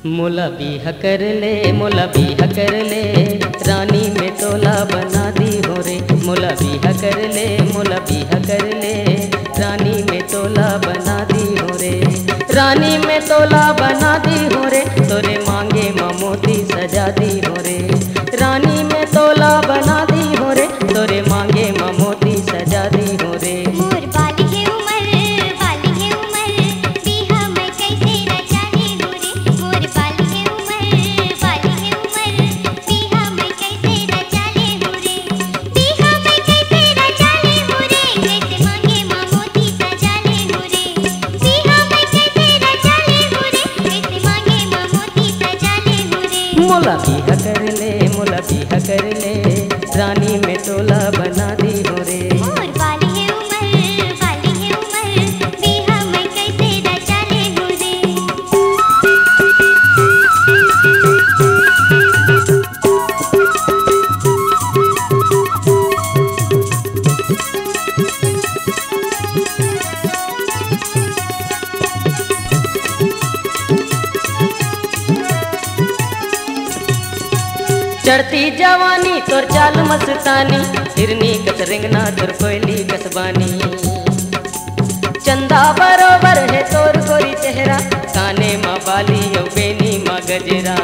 मोला बिहा कर ले, मोला बिहा कर ले, रानी में तोला बना दी हो रे। मोला बिहा कर ले, मोला बिहा कर ले, रानी में तोला बना दी हो रे। रानी में तोला बना दी हो रे, तोरे मांगे मोती सजा दी हो रे। रानी में तोला बना दी हो रे, तोरे मांगे मोती सजा दी हो रे। मोर बाली है उमर, बाली है उमर, बिहा मैं कैसे रचाने हो रे। मोर बाली है उमर, बाली है उमर, बिहा मैं कैसे रचाने हो रे। बिहा मैं कैसे रचाने हो रे, कैसे मांगे मोती सजाने हो रे। बिहा मैं कैसे रचाने हो रे, कैसे मांगे मोती सजाने हो रे। मोला बिहा कर ले, मोला बिहा कर ले, रानी में तोला बना दी हो रे। मोर बाली है उमर, बाली है उमर, बिहा मैं कैसे रचाने हो रे। चढ़ती जवानी तोर चाल मस्तानी, हिरनी कस रिंगना तोर कोयली कसबानी। चंदा बरोबर है तोर गोरी चेहरा, काने माँ बाली औ बेनी माँ गजरा।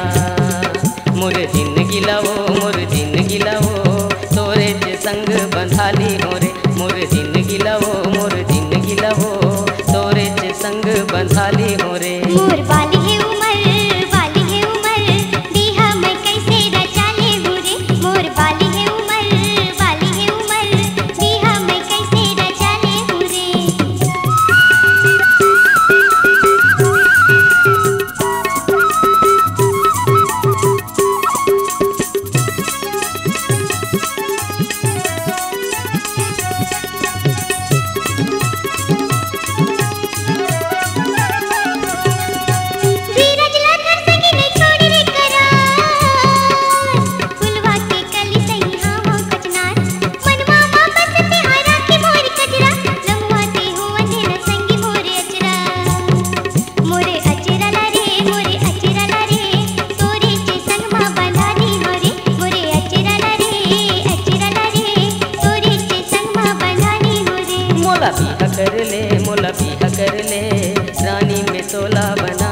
मोर जिंदगी लाओ, मोर जिंदगी लाओ, तोरे से संग बंधाली हो रे। मोर जिंदगी लाओ, मोर जिंदगी लाओ, तोरे से संग बंधाली हो रे। मोर बाली है उमर, बाली है उमर, बिहा मैं कैसे रचाने हो रे। मोर बाली है उमर, बाली है उमर, बिहा मैं कैसे रचाने हो रे। धीरज ला कर सकी नहीं छोड़ी रे करार, फुलवा के कली सही हाँ हो कचनार। मनवा वापस ते हारा के मोर कजरा, लम्हा ते हो अंधेरा संगी मोरे अचरा। मोरे अचरा ला रे, मोरे अचरा ला रे, तोरे चे संग माँ बंधा दी हो रे। मोरे अचरा ला रे, अचरा ला रे, तोरे चे संग माँ बंधा दी हो रे। मोला बिहा कर ले, मोला बिहा कर ले, रानी में तोला बना